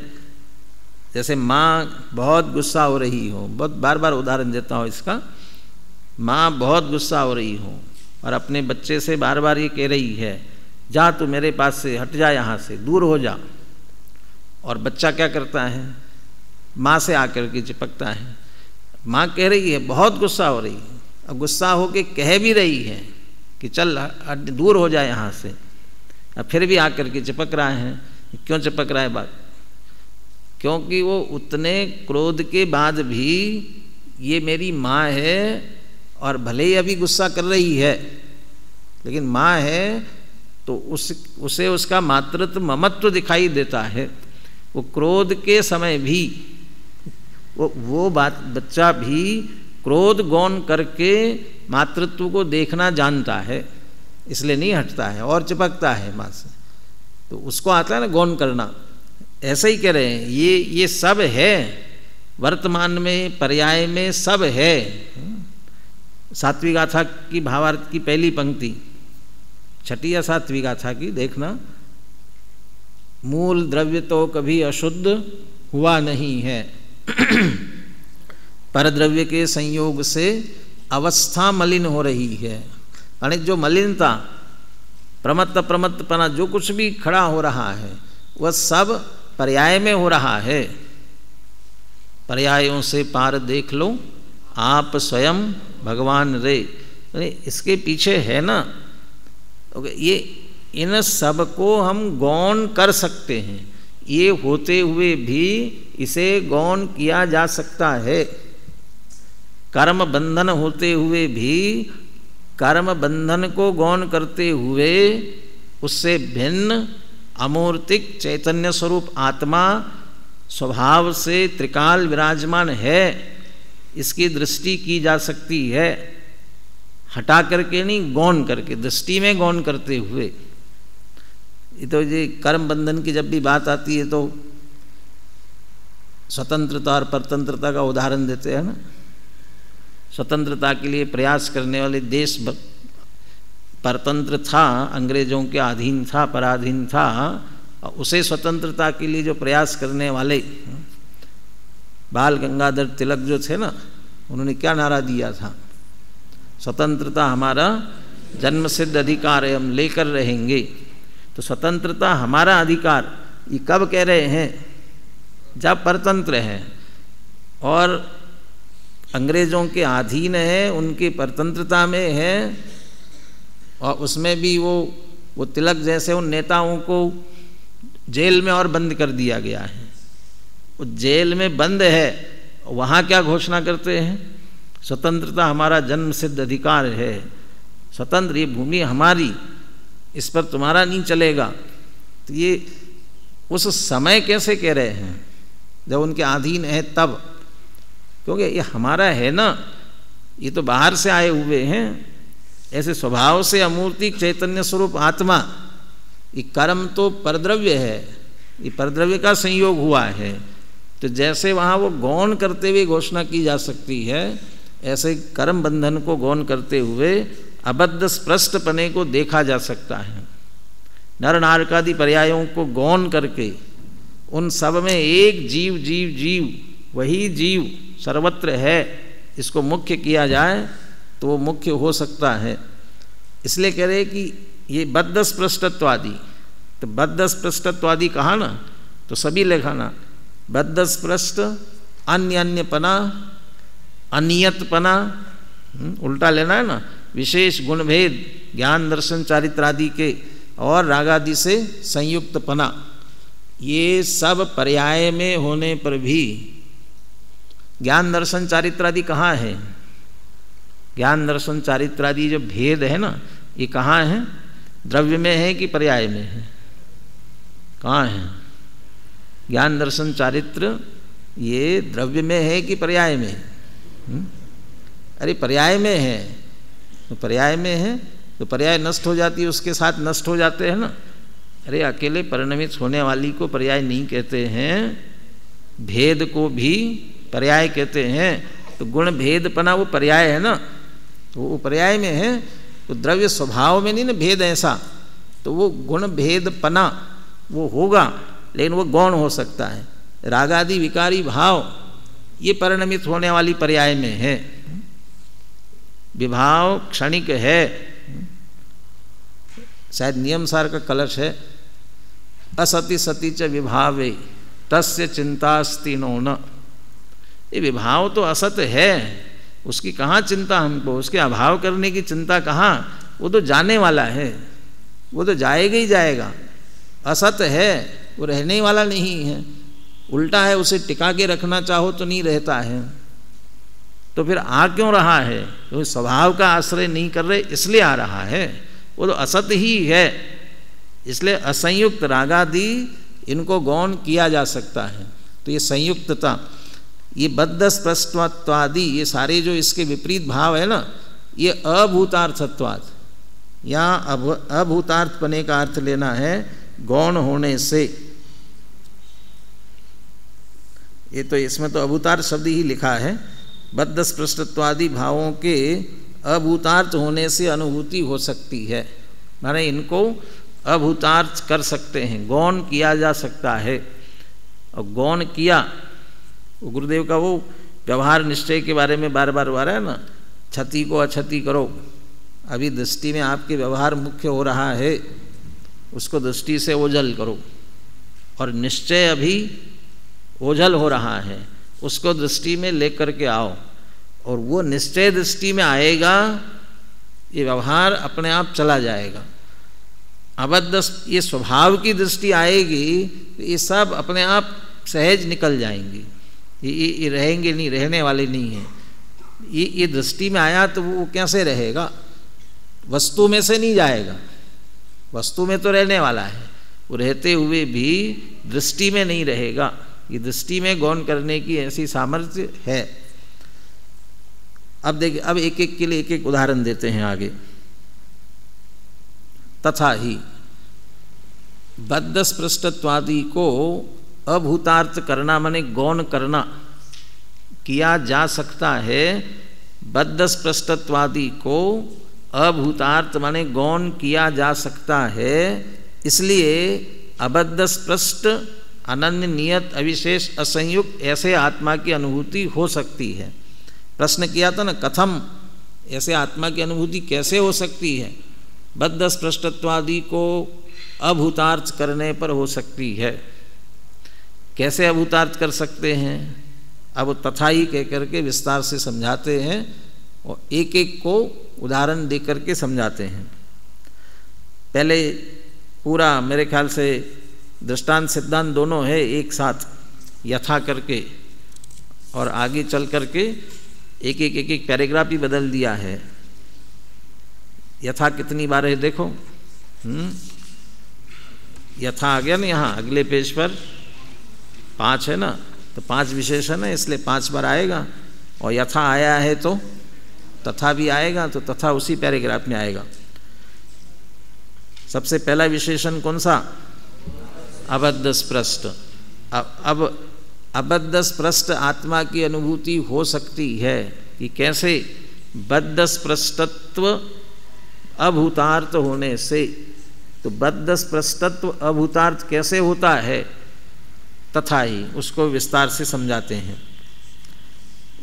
जैसे माँ बहुत गुस्सा हो रही हो, बहुत बार बार उदाहरण देता हूँ इसका, माँ बहुत गुस्सा हो रही हो और अपने बच्चे से बार बार ये कह रही है, जा तू मेरे पास से हट जा, यहाँ से दूर हो जा। और बच्चा क्या करता है, माँ से आकर के चिपकता है। माँ कह रही है, बहुत गुस्सा हो रही है, अब गुस्सा हो के कह भी रही है कि चल दूर हो जाए यहाँ से, अब फिर भी आकर के चिपक रहा है। क्यों चिपक रहा है बात, क्योंकि वो उतने क्रोध के बाद भी ये मेरी माँ है और भले ही अभी गुस्सा कर रही है, लेकिन माँ है तो उसे उसका मातृत्व ममत्व दिखाई देता है। वो क्रोध के समय भी वो बात बच्चा भी क्रोध गौण करके मातृत्व को देखना जानता है, इसलिए नहीं हटता है और चिपकता है माँ से। तो उसको आता है ना गौण करना। ऐसे ही कह रहे हैं, ये सब है वर्तमान में, पर्याय में सब है। सातवीं गाथा की भावार्थ की पहली पंक्ति, छठी या सातवीं गाथा की देखना, मूल द्रव्य तो कभी अशुद्ध हुआ नहीं है, पर द्रव्य के संयोग से अवस्था मलिन हो रही है। यानी जो मलिनता, प्रमत्तपना, जो कुछ भी खड़ा हो रहा है वह सब पर्याय में हो रहा है। पर्यायों से पार देख लो आप स्वयं भगवान रे। इसके पीछे है ना, ये इन सब को हम गौण कर सकते हैं, ये होते हुए भी इसे गौण किया जा सकता है। कर्म बंधन होते हुए भी कर्म बंधन को गौण करते हुए उससे भिन्न अमूर्तिक चैतन्य स्वरूप आत्मा स्वभाव से त्रिकाल विराजमान है, इसकी दृष्टि की जा सकती है। हटा करके नहीं, गौण करके, दृष्टि में गौण करते हुए। ये तो ये कर्म बंधन की जब भी बात आती है तो स्वतंत्रता और परतंत्रता का उदाहरण देते हैं ना। स्वतंत्रता के लिए प्रयास करने वाले देश परतंत्र था, अंग्रेजों के अधीन था, पराधीन था, उसे स्वतंत्रता के लिए जो प्रयास करने वाले बाल गंगाधर तिलक जो थे ना, उन्होंने क्या नारा दिया था, स्वतंत्रता हमारा जन्मसिद्ध अधिकार है, हम लेकर रहेंगे। तो स्वतंत्रता हमारा अधिकार ये कब कह रहे हैं, जब परतंत्र हैं और अंग्रेजों के अधीन है, उनकी परतंत्रता में है, और उसमें भी वो तिलक जैसे उन नेताओं को जेल में और बंद कर दिया गया है। वो जेल में बंद है, वहाँ क्या घोषणा करते हैं, स्वतंत्रता हमारा जन्म सिद्ध अधिकार है, स्वतंत्र ये भूमि हमारी, इस पर तुम्हारा नहीं चलेगा। तो ये उस समय कैसे कह रहे हैं जब उनके अधीन है तब, क्योंकि ये हमारा है ना, ये तो बाहर से आए हुए हैं। ऐसे स्वभाव से अमूर्तिक चैतन्य स्वरूप आत्मा, ये कर्म तो परद्रव्य है, ये परद्रव्य का संयोग हुआ है। तो जैसे वहाँ वो गौण करते हुए घोषणा की जा सकती है, ऐसे कर्म बंधन को गौण करते हुए अबद्ध स्पष्टपने को देखा जा सकता है। नर नारकादि पर्यायों को गौण करके उन सब में एक जीव जीव जीव, वही जीव सर्वत्र है, इसको मुख्य किया जाए तो वो मुख्य हो सकता है। इसलिए कह रहे कि ये बद्ध स्पृष्टत्वादि, तो बद्ध स्पृष्टत्वादि कहा ना, तो सभी लिखाना, बद्ध स्पृष्ट, अन्य अन्यपना, अनियतपना, उल्टा लेना है ना, विशेष गुणभेद, ज्ञान दर्शन चारित्र आदि के और रागादि से संयुक्तपना, ये सब पर्याय में होने पर भी ज्ञान दर्शन चारित्र आदि कहाँ है, ज्ञान दर्शन चारित्र आदि जो भेद है ना, ये कहाँ है, द्रव्य में है कि पर्याय में है, कहाँ है? ज्ञान दर्शन चारित्र ये द्रव्य में है कि पर्याय में है? अरे पर्याय में है। तो पर्याय में है, तो पर्याय नष्ट हो जाती है, उसके साथ नष्ट हो जाते हैं ना। अरे अकेले परिणमित होने वाली को पर्याय नहीं कहते हैं, भेद को भी पर्याय कहते हैं। तो गुण भेदपना वो पर्याय है ना, तो वो पर्याय में है। तो द्रव्य स्वभाव में नहीं ना भेद ऐसा, तो वो गुण भेदपना वो होगा, लेकिन वो गौण हो सकता है। रागादि विकारी भाव ये परिणमित होने वाली पर्याय में है। विभाव क्षणिक है, शायद नियम सार का कलश है, असति सति च विभावे तस्य चिंतास्ति नो न। ये विभाव तो असत है, उसकी कहाँ चिंता हमको, उसके अभाव करने की चिंता कहाँ, वो तो जाने वाला है, वो तो जाएगा ही जाएगा। असत है, वो रहने वाला नहीं है। उल्टा है, उसे टिका के रखना चाहो तो नहीं रहता है। तो फिर आ क्यों रहा है? क्योंकि स्वभाव का आश्रय नहीं कर रहे इसलिए आ रहा है। वो तो असत ही है, इसलिए असंयुक्त रागादि इनको गौण किया जा सकता है। तो ये संयुक्तता, ये बद्ध स्पृष्टत्वादि, ये सारे जो इसके विपरीत भाव है ना, ये अभूतार्थत्वाद, यहाँ अभूतार्थपने का अर्थ लेना है गौण होने से। ये तो इसमें तो अभूतार्थ शब्द ही लिखा है। बद्ध स्पृष्टत्वादि भावों के अभूतार्थ होने से अनुभूति हो सकती है, माने इनको अभूतार्थ कर सकते हैं, गौण किया जा सकता है। और गौण किया, गुरुदेव का वो व्यवहार निश्चय के बारे में बार बार आ रहा है ना, क्षति को अक्षति करो। अभी दृष्टि में आपके व्यवहार मुख्य हो रहा है, उसको दृष्टि से ओझल करो। और निश्चय अभी ओझल हो रहा है, उसको दृष्टि में लेकर के आओ। और वो निश्चय दृष्टि में आएगा, ये व्यवहार अपने आप चला जाएगा। अबद्ध ये स्वभाव की दृष्टि आएगी, तो ये सब अपने आप सहज निकल जाएंगी, ये रहेंगे नहीं, रहने वाले नहीं हैं। ये दृष्टि में आया तो वो कैसे रहेगा? वस्तु में से नहीं जाएगा, वस्तु में तो रहने वाला है, वो रहते हुए भी दृष्टि में नहीं रहेगा। ये दृष्टि में गौण करने की ऐसी सामर्थ्य है। अब देखिए, अब एक एक के लिए एक एक उदाहरण देते हैं आगे। तथा ही बद्ध स्पृष्टत्वादि को अभूतार्थ करना माने गौण करना किया जा सकता है। बद्ध स्पृष्टत्वादि को अभूतार्थ माने गौण किया जा सकता है, इसलिए अबद्ध स्पृष्ट अनन्य नियत अविशेष असंयुक्त ऐसे आत्मा की अनुभूति हो सकती है। प्रश्न किया था ना, कथम, ऐसे आत्मा की अनुभूति कैसे हो सकती है? बद्ध स्पृष्टत्वादि को अभूतार्थ करने पर हो सकती है। कैसे अभूतार्थ कर सकते हैं? अब तथा ही कह करके विस्तार से समझाते हैं और एक एक को उदाहरण दे करके समझाते हैं। पहले पूरा मेरे ख्याल से दृष्टांत सिद्धांत दोनों है एक साथ, यथा करके, और आगे चल करके एक एक पैराग्राफ ही बदल दिया है। यथा कितनी बार है देखो, यथा आ गया ना, यहाँ अगले पेज पर 5 है ना, तो 5 विशेषण है, इसलिए 5 बार आएगा। और यथा आया है तो तथा भी आएगा, तो तथा उसी पैराग्राफ में आएगा। सबसे पहला विशेषण कौन सा? अबद्ध स्पृष्ट। अब अबद्ध स्पृष्ट आत्मा की अनुभूति हो सकती है कि कैसे? बद्ध स्पृष्टत्व अभूतार्थ होने से। तो बद्ध स्पृष्टत्व अभूतार्थ कैसे होता है? तथा ही, उसको विस्तार से समझाते हैं।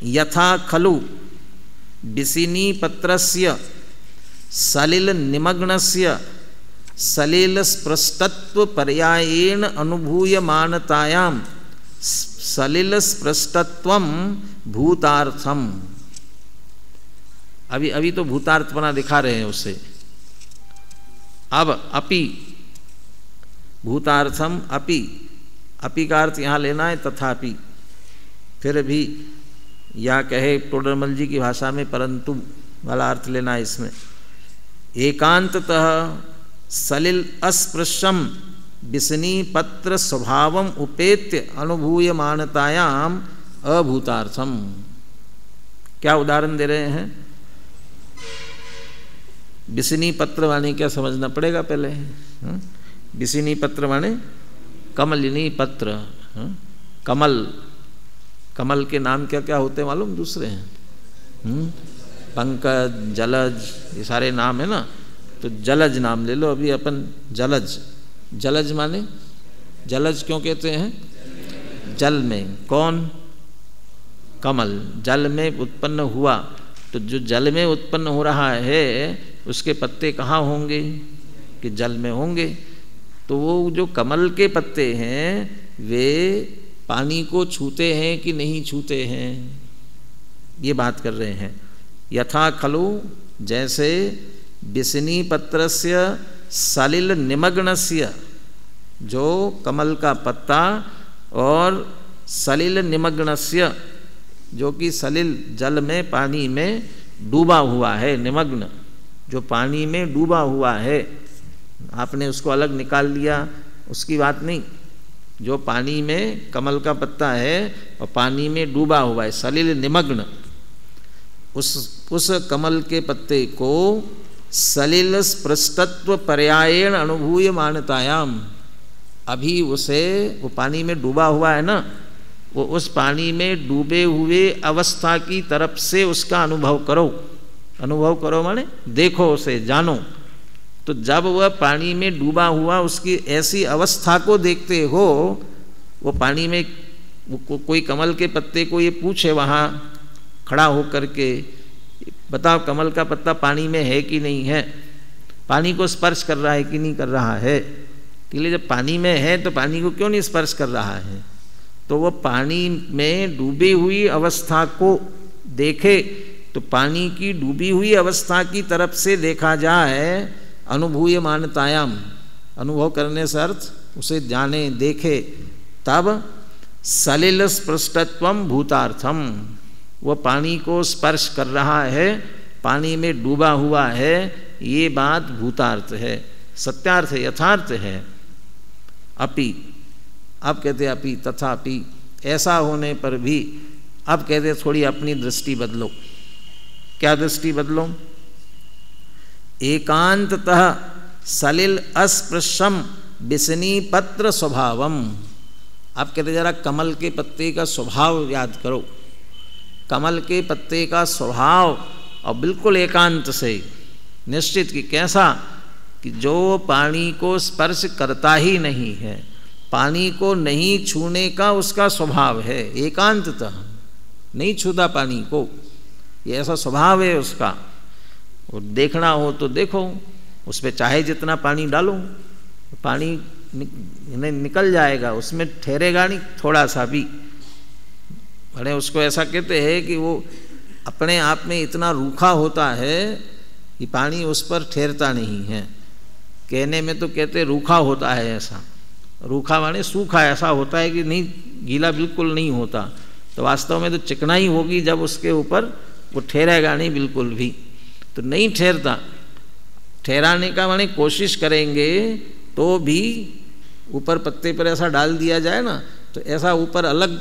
यथा खलु बिसिनी पत्रस्य सलिल निमग्नस्य सलिल स्पृष्टत्व पर्यायेण अनुभूयमानतायाम सलिल स्पृष्टत्वम भूतार्थम। अभी तो भूतार्थपना दिखा रहे हैं उसे। अब अपि भूतार्थम अपि, अपि का अर्थ यहाँ लेना है तथापि, फिर भी, या कहे टोडरमल जी की भाषा में परंतु वाला अर्थ लेना है इसमें। एकांततः सलिल अस्पृश्यम बिसनी पत्र स्वभावम उपेत्य अनुभूयमानतायाम अभूतार्थम। क्या उदाहरण दे रहे हैं? बिसिनी पत्र माने क्या समझना पड़ेगा पहले। बिसिनी पत्र माने कमलिनी पत्र। कमल, कमल के नाम क्या क्या होते मालूम दूसरे हैं? पंकज, जलज, ये सारे नाम है ना। तो जलज नाम ले लो अभी अपन, जलज। जलज माने, जलज क्यों कहते हैं? जल में। कौन? कमल जल में उत्पन्न हुआ। तो जो जल में उत्पन्न हो रहा है उसके पत्ते कहाँ होंगे? कि जल में होंगे। तो वो जो कमल के पत्ते हैं वे पानी को छूते हैं कि नहीं छूते हैं, ये बात कर रहे हैं। यथा खलु, जैसे बिसिनी पत्रस्य सलिल निमग्नस्य, जो कमल का पत्ता, और सलिल निमग्नस्य, जो कि सलिल जल में पानी में डूबा हुआ है। निमग्न जो पानी में डूबा हुआ है, आपने उसको अलग निकाल लिया उसकी बात नहीं। जो पानी में कमल का पत्ता है और पानी में डूबा हुआ है, सलिल निमग्न, उस कमल के पत्ते को सलिल स्पृष्टत्व पर्यायेण अनुभूय मानतायाम। अभी उसे, वो पानी में डूबा हुआ है ना, वो उस पानी में डूबे हुए अवस्था की तरफ से उसका अनुभव करो। अनुभव करो माने देखो उसे, जानो। तो जब वह पानी में डूबा हुआ उसकी ऐसी अवस्था को देखते हो, वो पानी में कोई कमल के पत्ते को ये पूछे वहाँ खड़ा होकर के, बताओ कमल का पत्ता पानी में है कि नहीं है, पानी को स्पर्श कर रहा है कि नहीं कर रहा है। इसलिए जब पानी में है तो पानी को क्यों नहीं स्पर्श कर रहा है? तो वो पानी में डूबी हुई अवस्था को देखे, तो पानी की डूबी हुई अवस्था की तरफ से देखा जाए, अनुभूय मानतायाम, अनुभव करने से अर्थ उसे जाने देखे, तब सलिल स्पृष्टत्वम भूतार्थम, वह पानी को स्पर्श कर रहा है, पानी में डूबा हुआ है, ये बात भूतार्थ है, सत्यार्थ है, यथार्थ है। अपि, अब कहते अपि, तथापि, ऐसा होने पर भी, अब कहते थोड़ी अपनी दृष्टि बदलो। क्या दृष्टि बदलो? एकांततः सलिल अस्पृशम बिसनी पत्र स्वभावम। आप कहते जरा कमल के पत्ते का स्वभाव याद करो। कमल के पत्ते का स्वभाव, और बिल्कुल एकांत से निश्चित कि कैसा, कि जो पानी को स्पर्श करता ही नहीं है, पानी को नहीं छूने का उसका स्वभाव है। एकांततः नहीं छूता पानी को, ये ऐसा स्वभाव है उसका। और देखना हो तो देखो, उस पर चाहे जितना पानी डालो, पानी निकल जाएगा, उसमें ठहरेगा नहीं थोड़ा सा भी। बड़े उसको ऐसा कहते हैं कि वो अपने आप में इतना रूखा होता है कि पानी उस पर ठहरता नहीं है। कहने में तो कहते रूखा होता है, ऐसा रूखा माने सूखा, ऐसा होता है कि नहीं, गीला बिल्कुल नहीं होता। तो वास्तव में तो चिकनाई होगी जब उसके ऊपर, वो ठहरेगा नहीं बिल्कुल भी, तो नहीं ठहरता। ठहराने का माने कोशिश करेंगे तो भी ऊपर पत्ते पर ऐसा डाल दिया जाए ना, तो ऐसा ऊपर अलग,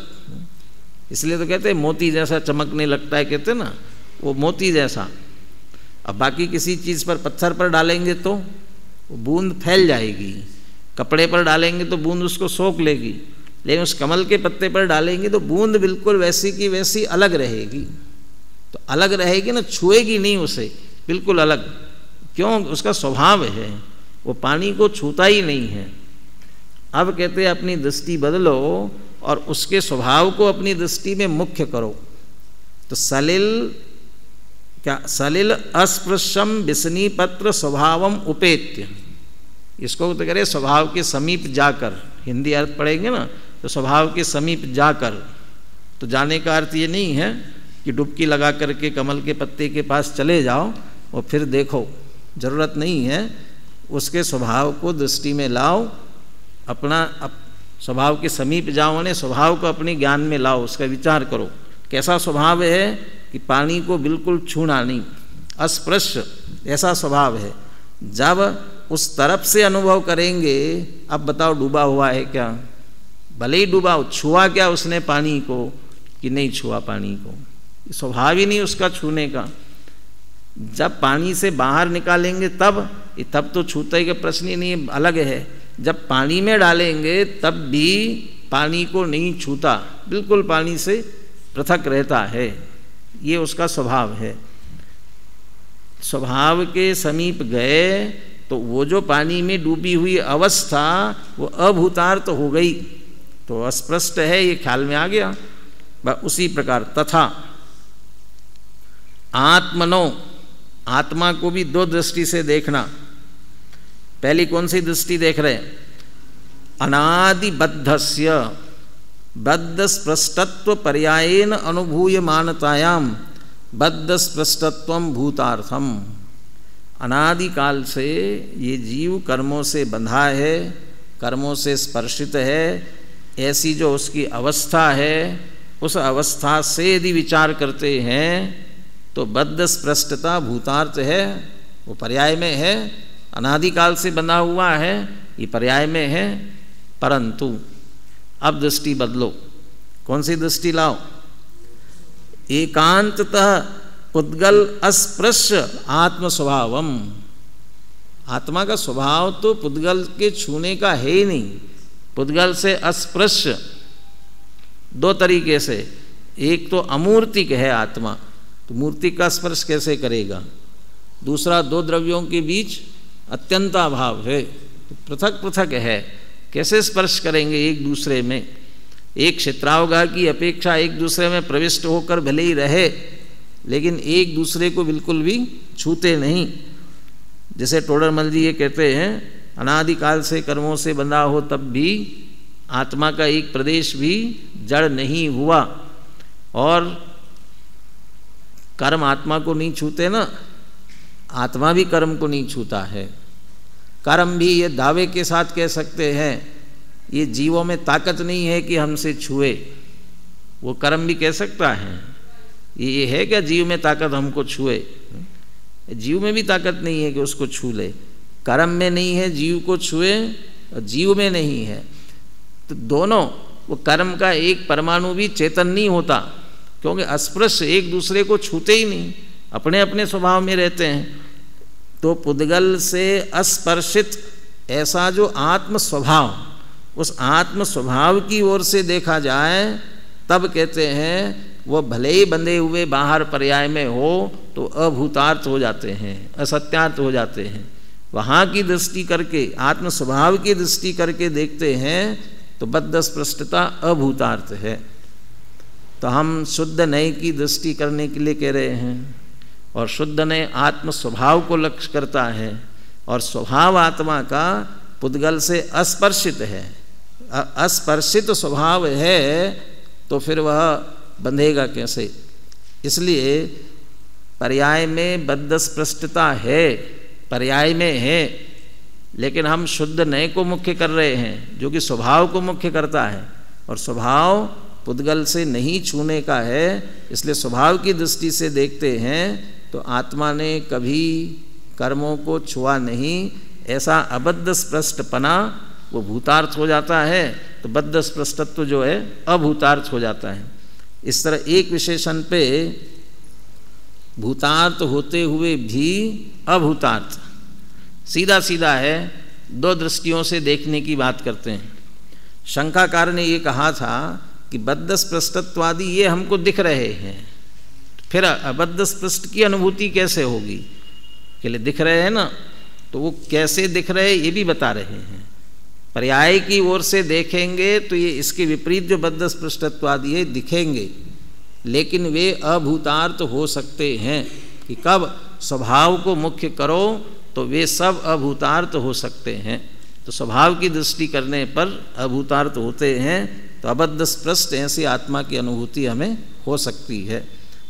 इसलिए तो कहते हैं मोती जैसा चमकने लगता है, कहते ना, वो मोती जैसा। अब बाकी किसी चीज़ पर, पत्थर पर डालेंगे तो वो बूंद फैल जाएगी, कपड़े पर डालेंगे तो बूंद उसको सोख लेगी, लेकिन उस कमल के पत्ते पर डालेंगे तो बूंद बिल्कुल वैसी की वैसी अलग रहेगी। तो अलग रहेगी ना, छुएगी नहीं उसे, बिल्कुल अलग। क्यों? उसका स्वभाव है, वो पानी को छूता ही नहीं है। अब कहते हैं अपनी दृष्टि बदलो और उसके स्वभाव को अपनी दृष्टि में मुख्य करो। तो सलिल क्या? सलिल अस्पृशम बिसनी पत्र स्वभावम उपेत्य, इसको तो करे स्वभाव के समीप जाकर, हिंदी अर्थ पढ़ेंगे ना, तो स्वभाव के समीप जाकर। तो जाने का अर्थ ये नहीं है कि डुबकी लगा करके कमल के पत्ते के पास चले जाओ और फिर देखो, जरूरत नहीं है। उसके स्वभाव को दृष्टि में लाओ, अपना स्वभाव के समीप जाओ, ने स्वभाव को अपने ज्ञान में लाओ, उसका विचार करो। कैसा स्वभाव है कि पानी को बिल्कुल छूना नहीं, अस्पृश, ऐसा स्वभाव है। जब उस तरफ से अनुभव करेंगे, अब बताओ डूबा हुआ है क्या? भले ही डूबा हो, छुआ क्या उसने पानी को कि नहीं छुआ पानी को? स्वभाव ही नहीं उसका छूने का। जब पानी से बाहर निकालेंगे तब तो छूते का प्रश्न ही नहीं, अलग है। जब पानी में डालेंगे तब भी पानी को नहीं छूता, बिल्कुल पानी से पृथक रहता है। ये उसका स्वभाव है। स्वभाव के समीप गए तो वो जो पानी में डूबी हुई अवस्था वो अभूतार्थ तो हो गई, तो अस्पष्ट है, ये ख्याल में आ गया। उसी प्रकार तथा आत्मनो, आत्मा को भी दो दृष्टि से देखना। पहली कौन सी दृष्टि देख रहे हैं? अनादिबद्धस्य बद्ध स्पृष्टत्व पर्यायेन अनुभूयमानतायाम बद्ध स्पृष्टत्वम भूतार्थम। अनादिकाल से ये जीव कर्मों से बंधा है, कर्मों से स्पर्शित है, ऐसी जो उसकी अवस्था है, उस अवस्था से यदि विचार करते हैं तो बद्ध स्पृष्टता भूतार्थ है, वो पर्याय में है। अनादिकाल से बंधा हुआ है, ये पर्याय में है। परंतु अब दृष्टि बदलो। कौन सी दृष्टि लाओ? एकांततः उद्गल अस्पृश्य आत्म स्वभावम। आत्मा का स्वभाव तो पुद्गल के छूने का है ही नहीं। पुद्गल से अस्पृश्य दो तरीके से, एक तो अमूर्तिक है आत्मा, तो मूर्ति का स्पर्श कैसे करेगा? दूसरा दो द्रव्यों के बीच अत्यंताभाव है, तो पृथक पृथक है, कैसे स्पर्श करेंगे एक दूसरे में? एक क्षेत्रावगाह की अपेक्षा एक दूसरे में प्रविष्ट होकर भले ही रहे, लेकिन एक दूसरे को बिल्कुल भी छूते नहीं। जैसे टोडरमल जी ये कहते हैं, अनादिकाल से कर्मों से बंधा हो तब भी आत्मा का एक प्रदेश भी जड़ नहीं हुआ, और कर्म आत्मा को नहीं छूते ना, आत्मा भी कर्म को नहीं छूता है। कर्म भी ये दावे के साथ कह सकते हैं, ये जीवों में ताकत नहीं है कि हमसे छुए, वो कर्म भी कह सकता है। ये है क्या जीव में ताकत हमको छुए? जीव में भी ताकत नहीं है कि उसको छू ले। कर्म में नहीं है जीव को छुए, और जीव में नहीं है, तो दोनों, वो कर्म का एक परमाणु भी चेतन नहीं होता, क्योंकि अस्पृश्य एक दूसरे को छूते ही नहीं, अपने अपने स्वभाव में रहते हैं। तो पुद्गल से अस्पर्शित ऐसा जो आत्म स्वभाव, उस आत्म स्वभाव की ओर से देखा जाए तब कहते हैं वो भले ही बंधे हुए बाहर पर्याय में हो तो अभूतार्थ हो जाते हैं, असत्यार्थ हो जाते हैं। वहाँ की दृष्टि करके, आत्म स्वभाव की दृष्टि करके देखते हैं तो बद्ध स्पृष्टता अभूतार्थ है। तो हम शुद्ध नए की दृष्टि करने के लिए कह रहे हैं, और शुद्ध नए आत्म स्वभाव को लक्ष्य करता है, और स्वभाव आत्मा का पुद्गल से अस्पर्शित है। अस्पर्शित स्वभाव है तो फिर वह बंधेगा कैसे? इसलिए पर्याय में बद्ध स्पृष्टता है, पर्याय में है, लेकिन हम शुद्ध नए को मुख्य कर रहे हैं, जो कि स्वभाव को मुख्य करता है, और स्वभाव पुद्गल से नहीं छूने का है। इसलिए स्वभाव की दृष्टि से देखते हैं तो आत्मा ने कभी कर्मों को छुआ नहीं, ऐसा अबद्ध स्पृष्टपना वो भूतार्थ हो जाता है, तो बद्ध स्पृष्टत्व जो है अभूतार्थ हो जाता है। इस तरह एक विशेषण पे भूतार्थ होते हुए भी अभूतार्थ सीधा सीधा है, दो दृष्टियों से देखने की बात करते हैं। शंकाकार ने ये कहा था कि बद्ध स्पृष्टत्वादि ये हमको दिख रहे हैं, फिर अबद्ध स्पृष्ट की अनुभूति कैसे होगी? के लिए दिख रहे हैं ना, तो वो कैसे दिख रहे ये भी बता रहे हैं। पर्याय की ओर से देखेंगे तो ये इसके विपरीत जो बद्ध स्पृष्टत्वादि है दिखेंगे, लेकिन वे अभूतार्थ हो सकते हैं कि कब स्वभाव को मुख्य करो तो वे सब अभूतार्थ हो सकते हैं। तो स्वभाव की दृष्टि करने पर अभूतार्थ होते हैं, तो अबद्ध स्पृष्ट ऐसी आत्मा की अनुभूति हमें हो सकती है।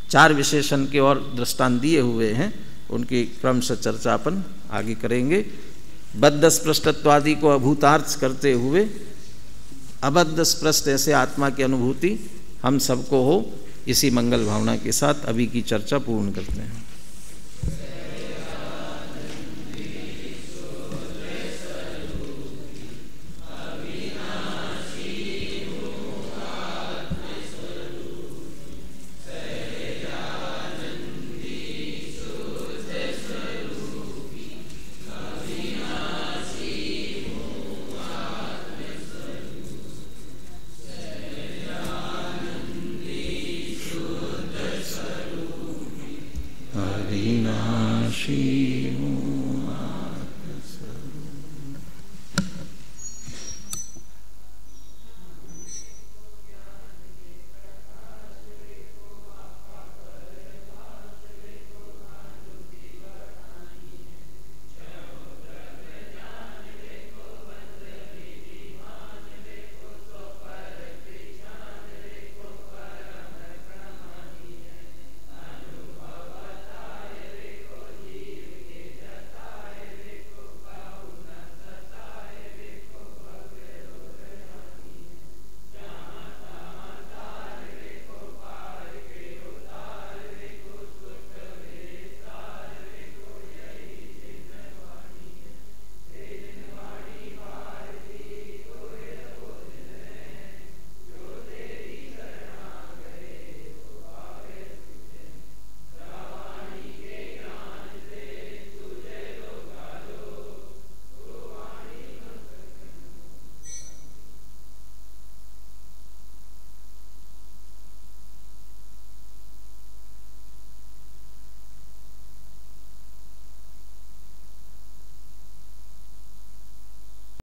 चार विशेषण के और दृष्टांत दिए हुए हैं, उनकी क्रम से चर्चा अपन आगे करेंगे। बद्ध स्पृष्टत्वादि को अभूतार्थ करते हुए अबद्ध स्पृष्ट ऐसे आत्मा की अनुभूति हम सबको हो, इसी मंगल भावना के साथ अभी की चर्चा पूर्ण करते हैं।